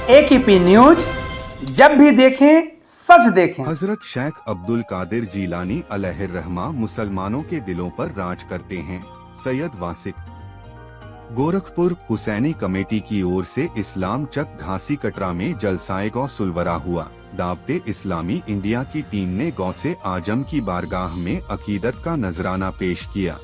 AKP news, जब भी देखें सच देखें। हजरत शेख अब्दुल कादिर जीलानी अलैहिर्रहमा मुसलमानों के दिलों पर राज करते हैं। सैयद वासिक। गोरखपुर हुसैनी कमेटी की ओर से इस्लाम चक घासी कटरा में जलसाए गौ सुलवरा हुआ। दावते इस्लामी इंडिया की टीम ने गौसे आजम की बारगाह में अकीदत का नजराना पेश किया।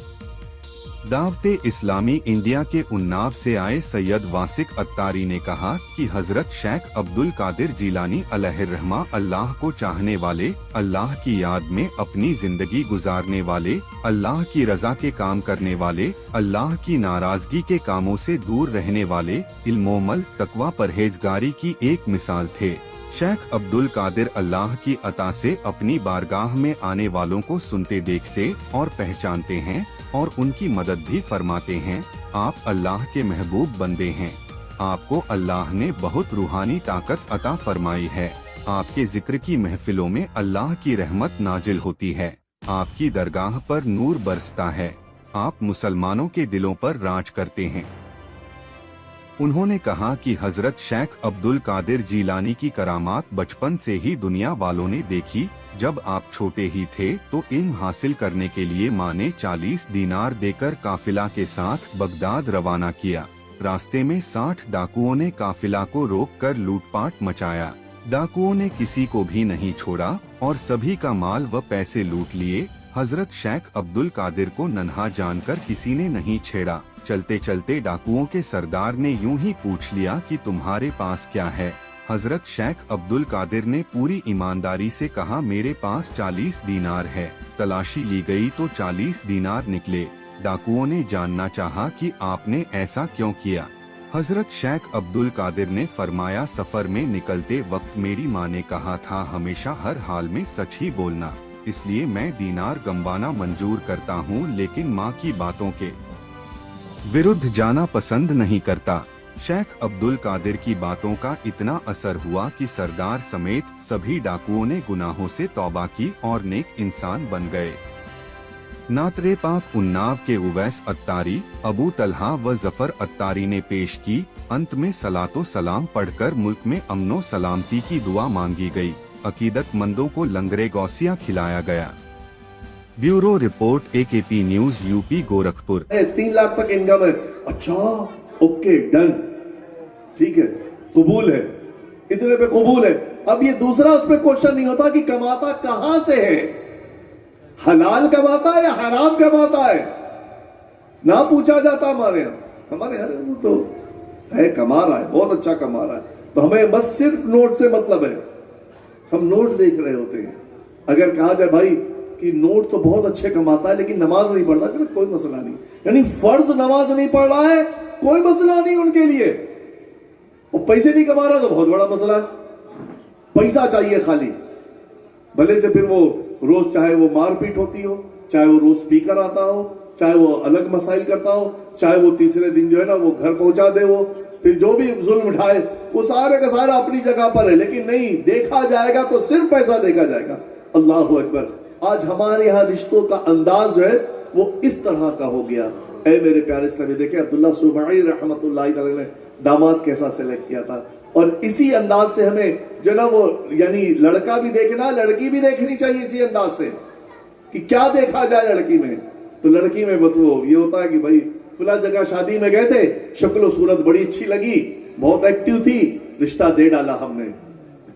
दावते इस्लामी इंडिया के उन्नाव से आए सैयद वासिक अत्तारी ने कहा कि हजरत शेख अब्दुल कादिर जीलानी अलैहिर्रहमा अल्लाह को चाहने वाले, अल्लाह की याद में अपनी जिंदगी गुजारने वाले, अल्लाह की रजा के काम करने वाले, अल्लाह की नाराजगी के कामों से दूर रहने वाले, इल्मोमल तकवा परहेजगारी की एक मिसाल थे। शेख अब्दुल कादिर अल्लाह की अता से अपनी बारगाह में आने वालों को सुनते, देखते और पहचानते हैं और उनकी मदद भी फरमाते हैं। आप अल्लाह के महबूब बंदे हैं। आपको अल्लाह ने बहुत रूहानी ताकत अता फरमाई है। आपके जिक्र की महफिलों में अल्लाह की रहमत नाजिल होती है। आपकी दरगाह पर नूर बरसता है। आप मुसलमानों के दिलों पर राज करते हैं। उन्होंने कहा कि हजरत शेख अब्दुल कादिर जीलानी की करामात बचपन से ही दुनिया वालों ने देखी। जब आप छोटे ही थे तो इल्म हासिल करने के लिए माँ ने 40 दीनार देकर काफिला के साथ बगदाद रवाना किया। रास्ते में 60 डाकुओं ने काफिला को रोककर लूटपाट मचाया। डाकुओं ने किसी को भी नहीं छोड़ा और सभी का माल व पैसे लूट लिए। हजरत शेख अब्दुल कादिर को नन्हा जानकर किसी ने नहीं छेड़ा। चलते चलते डाकुओं के सरदार ने यूं ही पूछ लिया कि तुम्हारे पास क्या है। हजरत शेख अब्दुल कादिर ने पूरी ईमानदारी से कहा, मेरे पास 40 दीनार है। तलाशी ली गई तो 40 दीनार निकले। डाकुओं ने जानना चाहा कि आपने ऐसा क्यों किया। हजरत शेख अब्दुल कादिर ने फरमाया, सफर में निकलते वक्त मेरी माँ ने कहा था हमेशा हर हाल में सच ही बोलना, इसलिए मैं दीनार गंवाना मंजूर करता हूँ, लेकिन माँ की बातों के विरुद्ध जाना पसंद नहीं करता। शेख अब्दुल कादिर की बातों का इतना असर हुआ कि सरदार समेत सभी डाकुओं ने गुनाहों से तौबा की और नेक इंसान बन गए। नातरे पाक उन्नाव के उवैस अत्तारी, अबू तलहा व जफर अत्तारी ने पेश की। अंत में सलातो सलाम पढ़कर मुल्क में अमनो सलामती की दुआ मांगी गई। अकीदतमंदों को लंगरे गौसिया खिलाया गया। Bureau report, AKP news, UP Gorakhpur. 3 lakh तक इनकम है। अच्छा, ओके, डन, ठीक है, कबूल है, इतने पे कबूल है। अब ये दूसरा उस पे क्वेश्चन नहीं होता कि कमाता कहां से है, हलाल कमाता है या हराम कमाता है, ना पूछा जाता हमारे यहाँ। वो तो है, कमा रहा है, बहुत अच्छा कमा रहा है, तो हमें बस सिर्फ नोट से मतलब है। हम नोट देख रहे होते हैं। अगर कहा जाए भाई कि नोट तो बहुत अच्छे कमाता है लेकिन नमाज नहीं पढ़ता, कोई मसला नहीं। यानी फर्ज नमाज नहीं पढ़ रहा है, कोई मसला नहीं उनके लिए। और पैसे नहीं कमा रहा तो बहुत बड़ा मसला है। पैसा चाहिए खाली, भले से फिर वो रोज चाहे वो मारपीट होती हो, चाहे वो रोज स्पीकर आता हो, चाहे वो अलग मसाइल करता हो, चाहे वो तीसरे दिन जो है ना वो घर पहुंचा दे, वो फिर जो भी जुल्म उठाए, वो सारे का सारा अपनी जगह पर है। लेकिन नहीं, देखा जाएगा तो सिर्फ पैसा देखा जाएगा। अल्लाहु अकबर। आज हमारे यहाँ रिश्तों का अंदाज जो है वो इस तरह का हो गया। ऐ मेरे प्यारे इस्लामी, देखे अब्दुल्ला सुबई रहमतुल्लाह अलैह ने दामाद कैसा सेलेक्ट किया था। और इसी अंदाज से हमें जो ना वो यानी लड़का भी देखना, लड़की भी देखनी चाहिए इसी अंदाज से कि क्या देखा जाए लड़की में। तो लड़की में बस वो ये होता है कि भाई फला जगह शादी में गए थे, शक्ल सूरत बड़ी अच्छी लगी, बहुत एक्टिव थी, रिश्ता दे डाला हमने।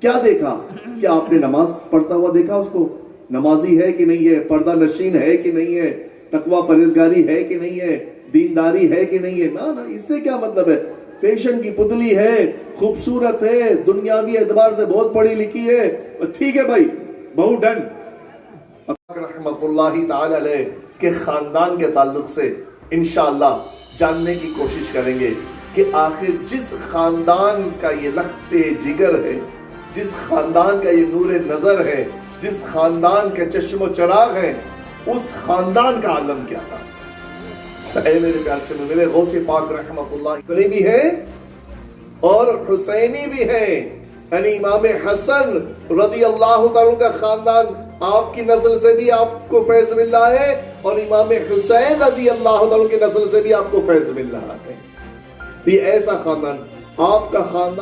क्या देखा? क्या आपने नमाज पढ़ता हुआ देखा उसको? नमाजी है कि नहीं है, पर्दा नशीन है कि नहीं है, तकवा परहेजगारी है कि नहीं है, दीनदारी है कि नहीं है? ना, इससे क्या मतलब है। फैशन की पुतली है, खूबसूरत है, दुनियावी एतबार से बहुत पढ़ी लिखी है, ठीक है भाई, बहुत डन। रहमतुल्लाहि ताला अलैह के खानदान के ताल्लुक से इंशाअल्लाह जानने की कोशिश करेंगे कि आखिर जिस खानदान का ये लख्ते जिगर है, जिस खानदान का ये नूरे नजर है, जिस खानदान के चश्मो चराग हैं, उस खानदान का आलम क्या था। तो ऐ मेरे प्यार से मेरे गौसे पाक रहमतुल्लाह भी है और हुसैनी भी है। यानी इमाम हसन रदी अल्लाह तआला का खानदान, आपकी नस्ल से भी आपको फैज मिल रहा है और इमाम हुसैन रदी अल्लाह तआला की नस्ल से भी आपको फैज मिल रहा है। ये ऐसा खानदान, आपका खानदान